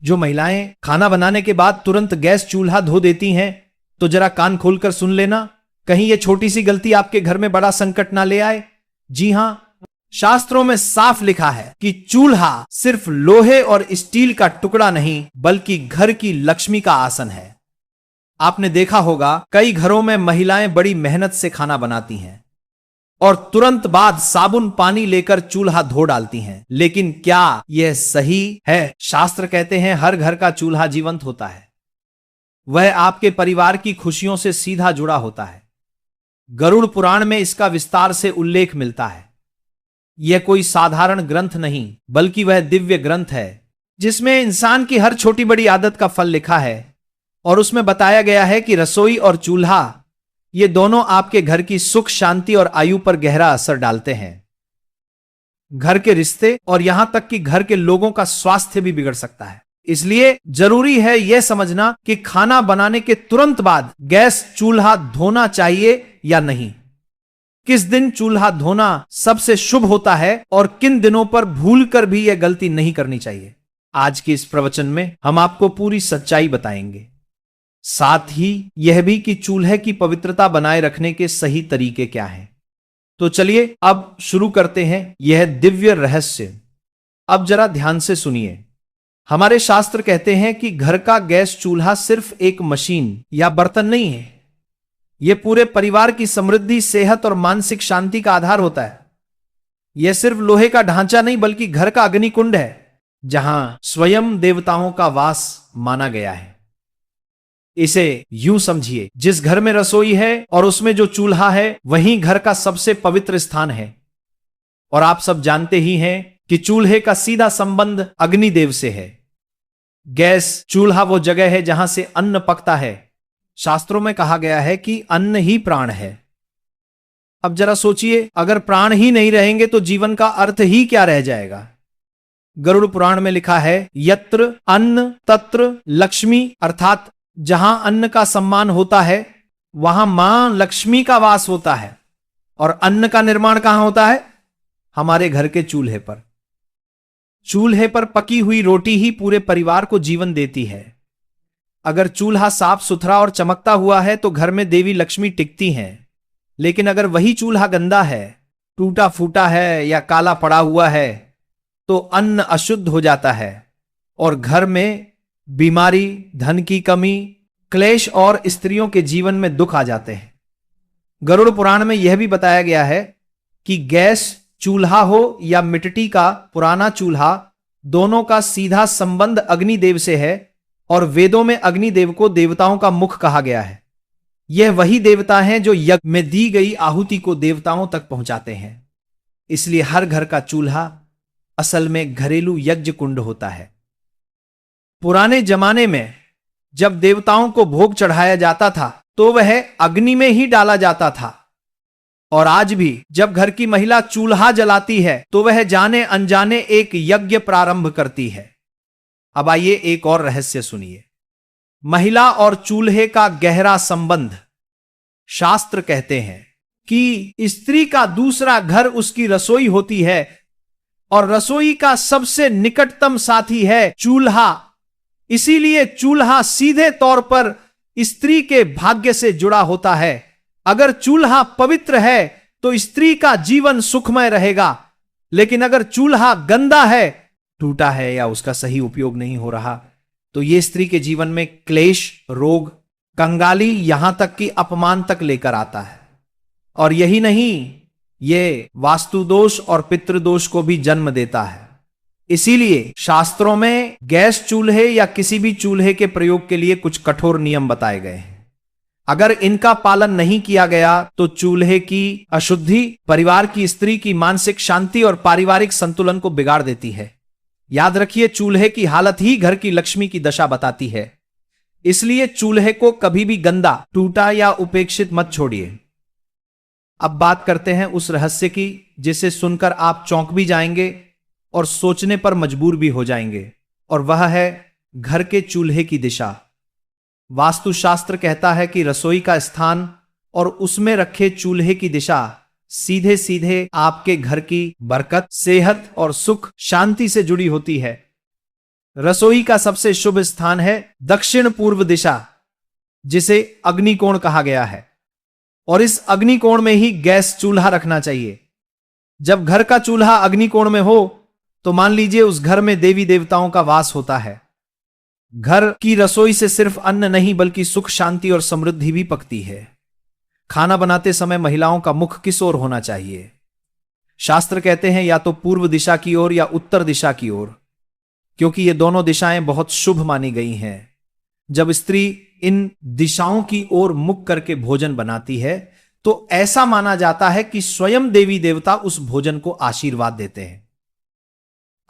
जो महिलाएं खाना बनाने के बाद तुरंत गैस चूल्हा धो देती हैं, तो जरा कान खोलकर सुन लेना, कहीं ये छोटी सी गलती आपके घर में बड़ा संकट ना ले आए। जी हां, शास्त्रों में साफ लिखा है कि चूल्हा सिर्फ लोहे और स्टील का टुकड़ा नहीं, बल्कि घर की लक्ष्मी का आसन है। आपने देखा होगा कई घरों में महिलाएं बड़ी मेहनत से खाना बनाती हैं और तुरंत बाद साबुन पानी लेकर चूल्हा धो डालती हैं, लेकिन क्या यह सही है? शास्त्र कहते हैं हर घर का चूल्हा जीवंत होता है, वह आपके परिवार की खुशियों से सीधा जुड़ा होता है। गरुड़ पुराण में इसका विस्तार से उल्लेख मिलता है। यह कोई साधारण ग्रंथ नहीं, बल्कि वह दिव्य ग्रंथ है जिसमें इंसान की हर छोटी बड़ी आदत का फल लिखा है, और उसमें बताया गया है कि रसोई और चूल्हा ये दोनों आपके घर की सुख शांति और आयु पर गहरा असर डालते हैं। घर के रिश्ते और यहां तक कि घर के लोगों का स्वास्थ्य भी बिगड़ सकता है। इसलिए जरूरी है यह समझना कि खाना बनाने के तुरंत बाद गैस चूल्हा धोना चाहिए या नहीं, किस दिन चूल्हा धोना सबसे शुभ होता है और किन दिनों पर भूलकर भी यह गलती नहीं करनी चाहिए। आज के इस प्रवचन में हम आपको पूरी सच्चाई बताएंगे, साथ ही यह भी कि चूल्हे की पवित्रता बनाए रखने के सही तरीके क्या हैं। तो चलिए अब शुरू करते हैं यह दिव्य रहस्य। अब जरा ध्यान से सुनिए। हमारे शास्त्र कहते हैं कि घर का गैस चूल्हा सिर्फ एक मशीन या बर्तन नहीं है, यह पूरे परिवार की समृद्धि, सेहत और मानसिक शांति का आधार होता है। यह सिर्फ लोहे का ढांचा नहीं, बल्कि घर का अग्निकुंड है, जहां स्वयं देवताओं का वास माना गया है। इसे यूं समझिए, जिस घर में रसोई है और उसमें जो चूल्हा है, वहीं घर का सबसे पवित्र स्थान है। और आप सब जानते ही हैं कि चूल्हे का सीधा संबंध अग्निदेव से है। गैस चूल्हा वो जगह है जहां से अन्न पकता है। शास्त्रों में कहा गया है कि अन्न ही प्राण है। अब जरा सोचिए, अगर प्राण ही नहीं रहेंगे तो जीवन का अर्थ ही क्या रह जाएगा। गरुड़ पुराण में लिखा है, यत्र अन्न तत्र लक्ष्मी, अर्थात जहां अन्न का सम्मान होता है वहां मां लक्ष्मी का वास होता है। और अन्न का निर्माण कहां होता है? हमारे घर के चूल्हे पर। चूल्हे पर पकी हुई रोटी ही पूरे परिवार को जीवन देती है। अगर चूल्हा साफ सुथरा और चमकता हुआ है तो घर में देवी लक्ष्मी टिकती हैं। लेकिन अगर वही चूल्हा गंदा है, टूटा फूटा है या काला पड़ा हुआ है, तो अन्न अशुद्ध हो जाता है और घर में बीमारी, धन की कमी, क्लेश और स्त्रियों के जीवन में दुख आ जाते हैं। गरुड़ पुराण में यह भी बताया गया है कि गैस चूल्हा हो या मिट्टी का पुराना चूल्हा, दोनों का सीधा संबंध अग्निदेव से है। और वेदों में अग्निदेव को देवताओं का मुख कहा गया है। यह वही देवता हैं जो यज्ञ में दी गई आहुति को देवताओं तक पहुंचाते हैं। इसलिए हर घर का चूल्हा असल में घरेलू यज्ञ कुंड होता है। पुराने जमाने में जब देवताओं को भोग चढ़ाया जाता था तो वह अग्नि में ही डाला जाता था। और आज भी जब घर की महिला चूल्हा जलाती है तो वह जाने अनजाने एक यज्ञ प्रारंभ करती है। अब आइए एक और रहस्य सुनिए। महिला और चूल्हे का गहरा संबंध। शास्त्र कहते हैं कि स्त्री का दूसरा घर उसकी रसोई होती है और रसोई का सबसे निकटतम साथी है चूल्हा। इसीलिए चूल्हा सीधे तौर पर स्त्री के भाग्य से जुड़ा होता है। अगर चूल्हा पवित्र है तो स्त्री का जीवन सुखमय रहेगा, लेकिन अगर चूल्हा गंदा है, टूटा है या उसका सही उपयोग नहीं हो रहा, तो यह स्त्री के जीवन में क्लेश, रोग, कंगाली, यहां तक कि अपमान तक लेकर आता है। और यही नहीं, यह वास्तु दोष और पितृदोष को भी जन्म देता है। इसीलिए शास्त्रों में गैस चूल्हे या किसी भी चूल्हे के प्रयोग के लिए कुछ कठोर नियम बताए गए हैं। अगर इनका पालन नहीं किया गया तो चूल्हे की अशुद्धि परिवार की स्त्री की मानसिक शांति और पारिवारिक संतुलन को बिगाड़ देती है। याद रखिए, चूल्हे की हालत ही घर की लक्ष्मी की दशा बताती है। इसलिए चूल्हे को कभी भी गंदा, टूटा या उपेक्षित मत छोड़िए। अब बात करते हैं उस रहस्य की जिसे सुनकर आप चौंक भी जाएंगे और सोचने पर मजबूर भी हो जाएंगे, और वह है घर के चूल्हे की दिशा। वास्तुशास्त्र कहता है कि रसोई का स्थान और उसमें रखे चूल्हे की दिशा सीधे सीधे आपके घर की बरकत, सेहत और सुख शांति से जुड़ी होती है। रसोई का सबसे शुभ स्थान है दक्षिण पूर्व दिशा, जिसे अग्निकोण कहा गया है, और इस अग्निकोण में ही गैस चूल्हा रखना चाहिए। जब घर का चूल्हा अग्निकोण में हो तो मान लीजिए उस घर में देवी देवताओं का वास होता है। घर की रसोई से सिर्फ अन्न नहीं बल्कि सुख, शांति और समृद्धि भी पकती है। खाना बनाते समय महिलाओं का मुख किस ओर होना चाहिए? शास्त्र कहते हैं या तो पूर्व दिशा की ओर या उत्तर दिशा की ओर, क्योंकि ये दोनों दिशाएं बहुत शुभ मानी गई हैं। जब स्त्री इन दिशाओं की ओर मुख करके भोजन बनाती है तो ऐसा माना जाता है कि स्वयं देवी देवता उस भोजन को आशीर्वाद देते हैं।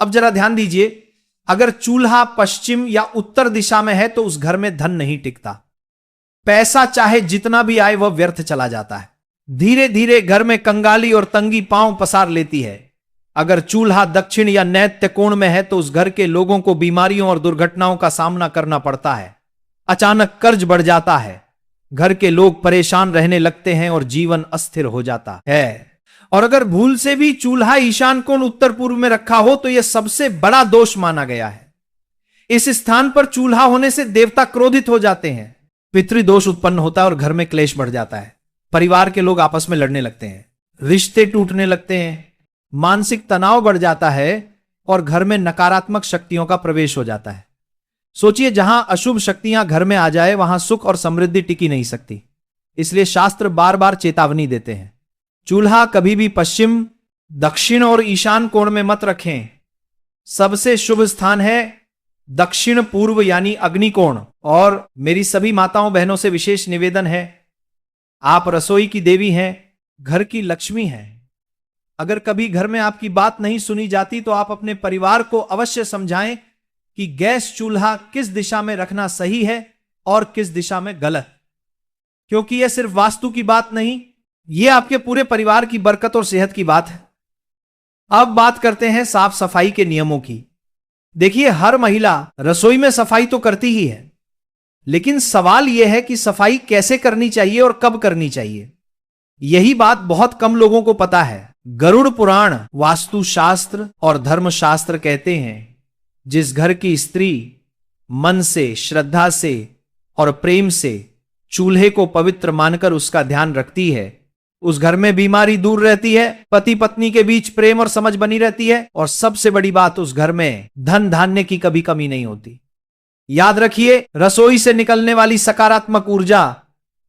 अब जरा ध्यान दीजिए, अगर चूल्हा पश्चिम या उत्तर दिशा में है तो उस घर में धन नहीं टिकता। पैसा चाहे जितना भी आए वह व्यर्थ चला जाता है। धीरे धीरे घर में कंगाली और तंगी पांव पसार लेती है। अगर चूल्हा दक्षिण या नैत्य कोण में है तो उस घर के लोगों को बीमारियों और दुर्घटनाओं का सामना करना पड़ता है। अचानक कर्ज बढ़ जाता है, घर के लोग परेशान रहने लगते हैं और जीवन अस्थिर हो जाता है। और अगर भूल से भी चूल्हा ईशान कोण उत्तर पूर्व में रखा हो तो यह सबसे बड़ा दोष माना गया है। इस स्थान पर चूल्हा होने से देवता क्रोधित हो जाते हैं, पितृदोष उत्पन्न होता है और घर में क्लेश बढ़ जाता है। परिवार के लोग आपस में लड़ने लगते हैं, रिश्ते टूटने लगते हैं, मानसिक तनाव बढ़ जाता है और घर में नकारात्मक शक्तियों का प्रवेश हो जाता है। सोचिए, जहां अशुभ शक्तियां घर में आ जाए वहां सुख और समृद्धि टिकी नहीं सकती। इसलिए शास्त्र बार बार चेतावनी देते हैं, चूल्हा कभी भी पश्चिम, दक्षिण और ईशान कोण में मत रखें। सबसे शुभ स्थान है दक्षिण पूर्व यानी अग्निकोण। और मेरी सभी माताओं बहनों से विशेष निवेदन है, आप रसोई की देवी हैं, घर की लक्ष्मी हैं। अगर कभी घर में आपकी बात नहीं सुनी जाती तो आप अपने परिवार को अवश्य समझाएं कि गैस चूल्हा किस दिशा में रखना सही है और किस दिशा में गलत, क्योंकि यह सिर्फ वास्तु की बात नहीं, यह आपके पूरे परिवार की बरकत और सेहत की बात है। अब बात करते हैं साफ सफाई के नियमों की। देखिए, हर महिला रसोई में सफाई तो करती ही है, लेकिन सवाल यह है कि सफाई कैसे करनी चाहिए और कब करनी चाहिए। यही बात बहुत कम लोगों को पता है। गरुड़ पुराण, वास्तुशास्त्र और धर्मशास्त्र कहते हैं, जिस घर की स्त्री मन से, श्रद्धा से और प्रेम से चूल्हे को पवित्र मानकर उसका ध्यान रखती है, उस घर में बीमारी दूर रहती है, पति पत्नी के बीच प्रेम और समझ बनी रहती है, और सबसे बड़ी बात, उस घर में धन धान्य की कभी कमी नहीं होती। याद रखिए, रसोई से निकलने वाली सकारात्मक ऊर्जा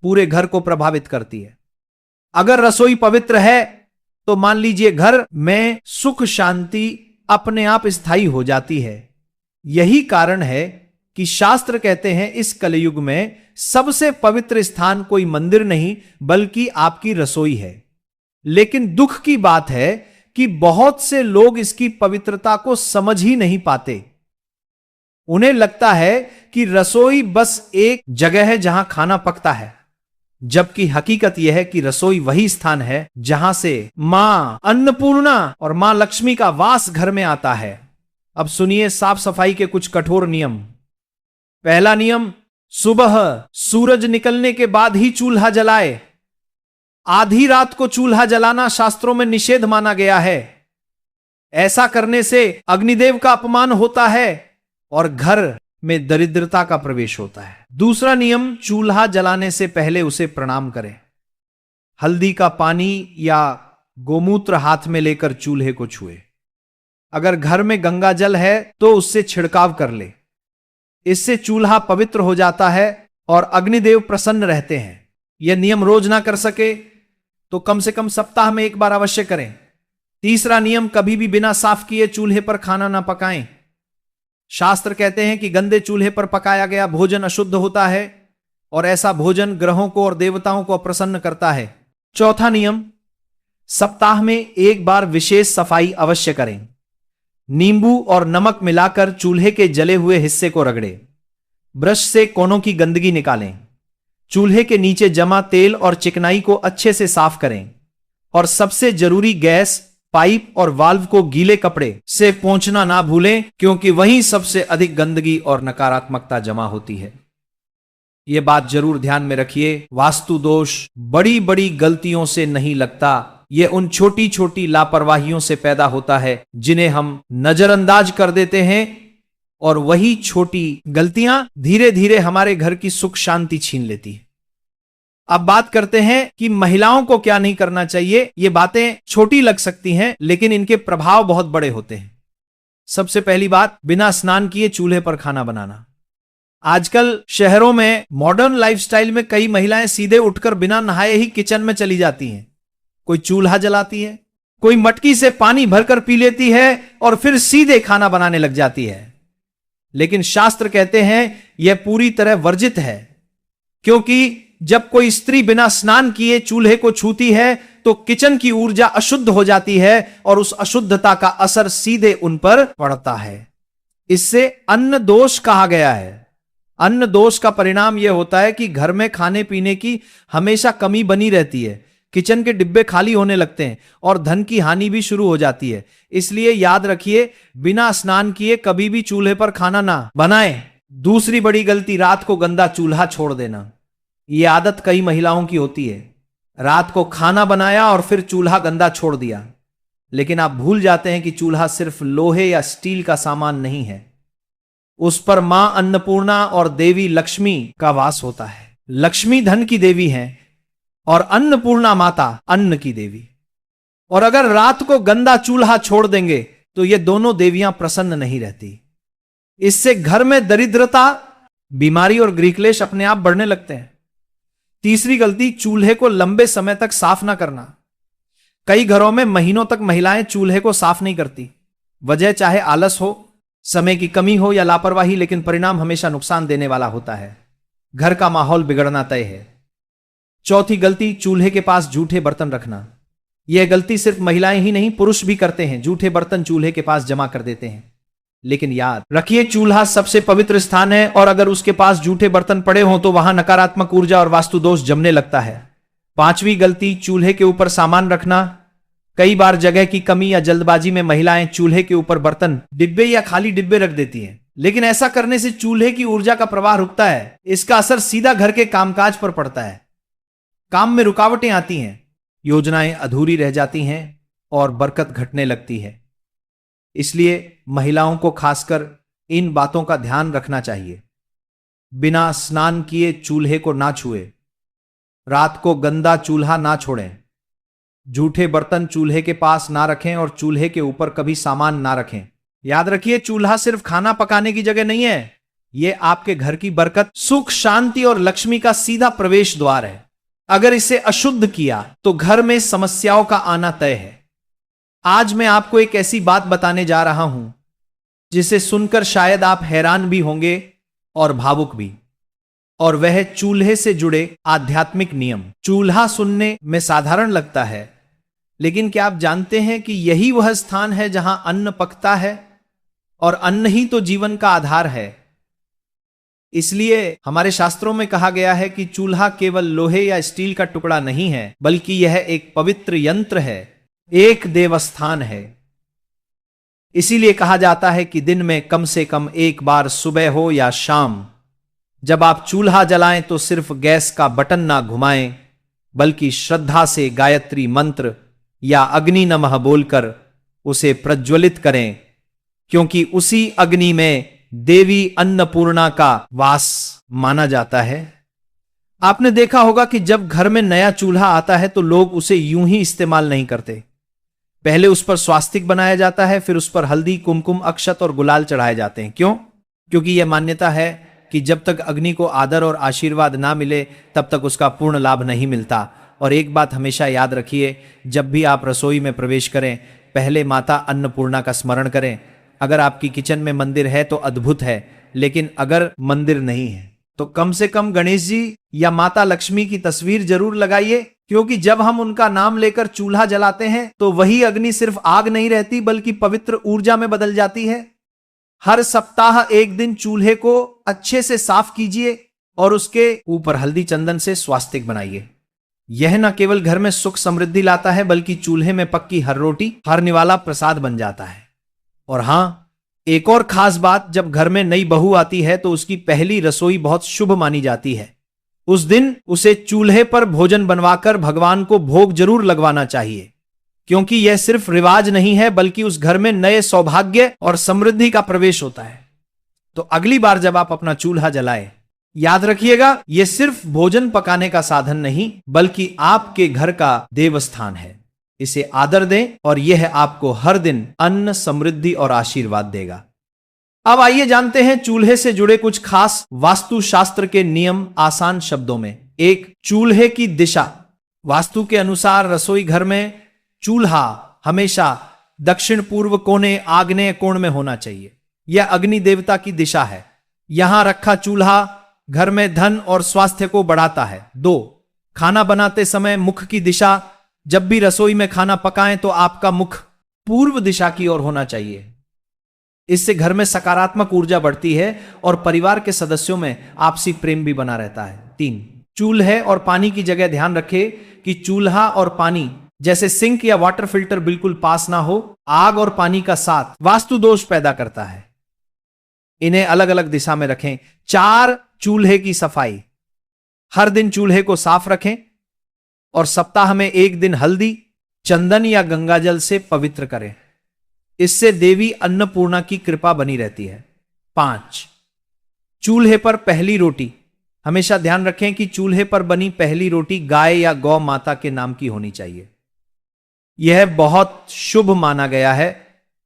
पूरे घर को प्रभावित करती है। अगर रसोई पवित्र है तो मान लीजिए घर में सुख शांति अपने आप स्थायी हो जाती है। यही कारण है कि शास्त्र कहते हैं इस कलयुग में सबसे पवित्र स्थान कोई मंदिर नहीं बल्कि आपकी रसोई है। लेकिन दुख की बात है कि बहुत से लोग इसकी पवित्रता को समझ ही नहीं पाते। उन्हें लगता है कि रसोई बस एक जगह है जहां खाना पकता है, जबकि हकीकत यह है कि रसोई वही स्थान है जहां से मां अन्नपूर्णा और मां लक्ष्मी का वास घर में आता है। अब सुनिए साफ सफाई के कुछ कठोर नियम। पहला नियम, सुबह सूरज निकलने के बाद ही चूल्हा जलाए। आधी रात को चूल्हा जलाना शास्त्रों में निषेध माना गया है। ऐसा करने से अग्निदेव का अपमान होता है और घर में दरिद्रता का प्रवेश होता है। दूसरा नियम, चूल्हा जलाने से पहले उसे प्रणाम करें। हल्दी का पानी या गोमूत्र हाथ में लेकर चूल्हे को छुए। अगर घर में गंगा जल है तो उससे छिड़काव कर ले। इससे चूल्हा पवित्र हो जाता है और अग्निदेव प्रसन्न रहते हैं। यह नियम रोज ना कर सके तो कम से कम सप्ताह में एक बार अवश्य करें। तीसरा नियम, कभी भी बिना साफ किए चूल्हे पर खाना ना पकाएं। शास्त्र कहते हैं कि गंदे चूल्हे पर पकाया गया भोजन अशुद्ध होता है और ऐसा भोजन ग्रहों को और देवताओं को अप्रसन्न करता है। चौथा नियम, सप्ताह में एक बार विशेष सफाई अवश्य करें। नींबू और नमक मिलाकर चूल्हे के जले हुए हिस्से को रगड़े। ब्रश से कोनों की गंदगी निकालें। चूल्हे के नीचे जमा तेल और चिकनाई को अच्छे से साफ करें। और सबसे जरूरी, गैस पाइप और वाल्व को गीले कपड़े से पोंछना ना भूलें, क्योंकि वहीं सबसे अधिक गंदगी और नकारात्मकता जमा होती है। यह बात जरूर ध्यान में रखिए, वास्तु दोष बड़ी बड़ी गलतियों से नहीं लगता, यह उन छोटी छोटी लापरवाहियों से पैदा होता है जिन्हें हम नजरअंदाज कर देते हैं और वही छोटी गलतियां धीरे धीरे हमारे घर की सुख शांति छीन लेती है। अब बात करते हैं कि महिलाओं को क्या नहीं करना चाहिए। ये बातें छोटी लग सकती हैं, लेकिन इनके प्रभाव बहुत बड़े होते हैं। सबसे पहली बात, बिना स्नान किए चूल्हे पर खाना बनाना। आजकल शहरों में मॉडर्न लाइफस्टाइल में कई महिलाएं सीधे उठकर बिना नहाए ही किचन में चली जाती हैं। कोई चूल्हा जलाती है, कोई मटकी से पानी भरकर पी लेती है और फिर सीधे खाना बनाने लग जाती है। लेकिन शास्त्र कहते हैं यह पूरी तरह वर्जित है, क्योंकि जब कोई स्त्री बिना स्नान किए चूल्हे को छूती है तो किचन की ऊर्जा अशुद्ध हो जाती है और उस अशुद्धता का असर सीधे उन पर पड़ता है। इससे अन्न दोष कहा गया है। अन्न दोष का परिणाम यह होता है कि घर में खाने पीने की हमेशा कमी बनी रहती है, किचन के डिब्बे खाली होने लगते हैं और धन की हानि भी शुरू हो जाती है। इसलिए याद रखिए, बिना स्नान किए कभी भी चूल्हे पर खाना ना बनाएं। दूसरी बड़ी गलती, रात को गंदा चूल्हा छोड़ देना। यह आदत कई महिलाओं की होती है। रात को खाना बनाया और फिर चूल्हा गंदा छोड़ दिया, लेकिन आप भूल जाते हैं कि चूल्हा सिर्फ लोहे या स्टील का सामान नहीं है। उस पर मां अन्नपूर्णा और देवी लक्ष्मी का वास होता है। लक्ष्मी धन की देवी है और अन्नपूर्णा माता अन्न की देवी। और अगर रात को गंदा चूल्हा छोड़ देंगे तो ये दोनों देवियां प्रसन्न नहीं रहती। इससे घर में दरिद्रता, बीमारी और गृहक्लेश अपने आप बढ़ने लगते हैं। तीसरी गलती, चूल्हे को लंबे समय तक साफ ना करना। कई घरों में महीनों तक महिलाएं चूल्हे को साफ नहीं करती। वजह चाहे आलस हो, समय की कमी हो या लापरवाही, लेकिन परिणाम हमेशा नुकसान देने वाला होता है। घर का माहौल बिगड़ना तय है। चौथी गलती, चूल्हे के पास जूठे बर्तन रखना। यह गलती सिर्फ महिलाएं ही नहीं, पुरुष भी करते हैं। जूठे बर्तन चूल्हे के पास जमा कर देते हैं। लेकिन याद रखिए, चूल्हा सबसे पवित्र स्थान है और अगर उसके पास जूठे बर्तन पड़े हों तो वहां नकारात्मक ऊर्जा और वास्तु दोष जमने लगता है। पांचवी गलती, चूल्हे के ऊपर सामान रखना। कई बार जगह की कमी या जल्दबाजी में महिलाएं चूल्हे के ऊपर बर्तन, डिब्बे या खाली डिब्बे रख देती हैं। लेकिन ऐसा करने से चूल्हे की ऊर्जा का प्रवाह रुकता है। इसका असर सीधा घर के कामकाज पर पड़ता है। काम में रुकावटें आती हैं, योजनाएं अधूरी रह जाती हैं और बरकत घटने लगती है। इसलिए महिलाओं को खासकर इन बातों का ध्यान रखना चाहिए। बिना स्नान किए चूल्हे को ना छुए, रात को गंदा चूल्हा ना छोड़ें, जूठे बर्तन चूल्हे के पास ना रखें और चूल्हे के ऊपर कभी सामान ना रखें। याद रखिए, चूल्हा सिर्फ खाना पकाने की जगह नहीं है। यह आपके घर की बरकत, सुख, शांति और लक्ष्मी का सीधा प्रवेश द्वार है। अगर इसे अशुद्ध किया तो घर में समस्याओं का आना तय है। आज मैं आपको एक ऐसी बात बताने जा रहा हूं जिसे सुनकर शायद आप हैरान भी होंगे और भावुक भी, और वह चूल्हे से जुड़े आध्यात्मिक नियम। चूल्हा सुनने में साधारण लगता है, लेकिन क्या आप जानते हैं कि यही वह स्थान है जहां अन्न पकता है और अन्न ही तो जीवन का आधार है। इसलिए हमारे शास्त्रों में कहा गया है कि चूल्हा केवल लोहे या स्टील का टुकड़ा नहीं है, बल्कि यह एक पवित्र यंत्र है, एक देवस्थान है। इसीलिए कहा जाता है कि दिन में कम से कम एक बार, सुबह हो या शाम, जब आप चूल्हा जलाएं तो सिर्फ गैस का बटन ना घुमाएं, बल्कि श्रद्धा से गायत्री मंत्र या अग्नि नमः बोलकर उसे प्रज्वलित करें, क्योंकि उसी अग्नि में देवी अन्नपूर्णा का वास माना जाता है। आपने देखा होगा कि जब घर में नया चूल्हा आता है तो लोग उसे यूं ही इस्तेमाल नहीं करते। पहले उस पर स्वास्तिक बनाया जाता है, फिर उस पर हल्दी, कुमकुम, अक्षत और गुलाल चढ़ाए जाते हैं। क्यों? क्योंकि यह मान्यता है कि जब तक अग्नि को आदर और आशीर्वाद ना मिले तब तक उसका पूर्ण लाभ नहीं मिलता। और एक बात हमेशा याद रखिए, जब भी आप रसोई में प्रवेश करें, पहले माता अन्नपूर्णा का स्मरण करें। अगर आपकी किचन में मंदिर है तो अद्भुत है, लेकिन अगर मंदिर नहीं है तो कम से कम गणेश जी या माता लक्ष्मी की तस्वीर जरूर लगाइए, क्योंकि जब हम उनका नाम लेकर चूल्हा जलाते हैं तो वही अग्नि सिर्फ आग नहीं रहती, बल्कि पवित्र ऊर्जा में बदल जाती है। हर सप्ताह एक दिन चूल्हे को अच्छे से साफ कीजिए और उसके ऊपर हल्दी चंदन से स्वास्तिक बनाइए। यह न केवल घर में सुख समृद्धि लाता है, बल्कि चूल्हे में पक्की हर रोटी हर निवाला प्रसाद बन जाता है। और हां, एक और खास बात, जब घर में नई बहू आती है तो उसकी पहली रसोई बहुत शुभ मानी जाती है। उस दिन उसे चूल्हे पर भोजन बनवाकर भगवान को भोग जरूर लगवाना चाहिए, क्योंकि यह सिर्फ रिवाज नहीं है, बल्कि उस घर में नए सौभाग्य और समृद्धि का प्रवेश होता है। तो अगली बार जब आप अपना चूल्हा जलाएं, याद रखिएगा यह सिर्फ भोजन पकाने का साधन नहीं बल्कि आपके घर का देवस्थान है। इसे आदर दें और यह आपको हर दिन अन्न, समृद्धि और आशीर्वाद देगा। अब आइए जानते हैं चूल्हे से जुड़े कुछ खास वास्तुशास्त्र के नियम आसान शब्दों में। एक, चूल्हे की दिशा। वास्तु के अनुसार रसोई घर में चूल्हा हमेशा दक्षिण पूर्व कोने आग्नेय कोण में होना चाहिए। यह अग्नि देवता की दिशा है। यहां रखा चूल्हा घर में धन और स्वास्थ्य को बढ़ाता है। 2, खाना बनाते समय मुख की दिशा। जब भी रसोई में खाना पकाएं तो आपका मुख पूर्व दिशा की ओर होना चाहिए। इससे घर में सकारात्मक ऊर्जा बढ़ती है और परिवार के सदस्यों में आपसी प्रेम भी बना रहता है। 3, चूल्हे और पानी की जगह ध्यान रखें कि चूल्हा और पानी जैसे सिंक या वाटर फिल्टर बिल्कुल पास ना हो। आग और पानी का साथ वास्तु दोष पैदा करता है। इन्हें अलग अलग दिशा में रखें। 4, चूल्हे की सफाई। हर दिन चूल्हे को साफ रखें और सप्ताह में एक दिन हल्दी, चंदन या गंगाजल से पवित्र करें। इससे देवी अन्नपूर्णा की कृपा बनी रहती है। 5, चूल्हे पर पहली रोटी। हमेशा ध्यान रखें कि चूल्हे पर बनी पहली रोटी गाय या गौ माता के नाम की होनी चाहिए। यह बहुत शुभ माना गया है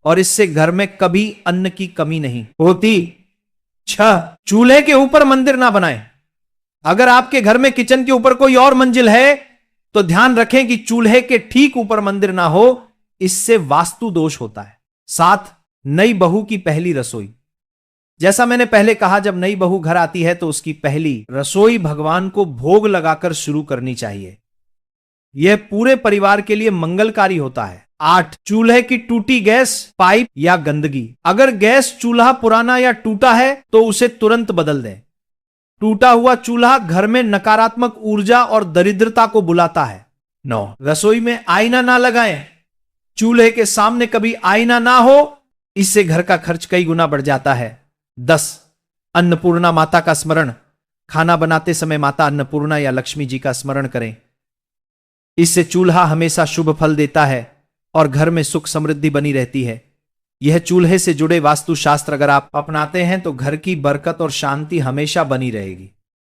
और इससे घर में कभी अन्न की कमी नहीं होती। 6, चूल्हे के ऊपर मंदिर ना बनाएं। अगर आपके घर में किचन के ऊपर कोई और मंजिल है तो ध्यान रखें कि चूल्हे के ठीक ऊपर मंदिर ना हो, इससे वास्तु दोष होता है। 7, नई बहू की पहली रसोई। जैसा मैंने पहले कहा, जब नई बहू घर आती है तो उसकी पहली रसोई भगवान को भोग लगाकर शुरू करनी चाहिए। यह पूरे परिवार के लिए मंगलकारी होता है। 8, चूल्हे की टूटी गैस, पाइप या गंदगी। अगर गैस चूल्हा पुराना या टूटा है तो उसे तुरंत बदल दें। टूटा हुआ चूल्हा घर में नकारात्मक ऊर्जा और दरिद्रता को बुलाता है। 9, रसोई में आईना ना लगाएं। चूल्हे के सामने कभी आईना ना हो, इससे घर का खर्च कई गुना बढ़ जाता है। 10, अन्नपूर्णा माता का स्मरण। खाना बनाते समय माता अन्नपूर्णा या लक्ष्मी जी का स्मरण करें। इससे चूल्हा हमेशा शुभ फल देता है और घर में सुख समृद्धि बनी रहती है। यह चूल्हे से जुड़े वास्तुशास्त्र अगर आप अपनाते हैं तो घर की बरकत और शांति हमेशा बनी रहेगी।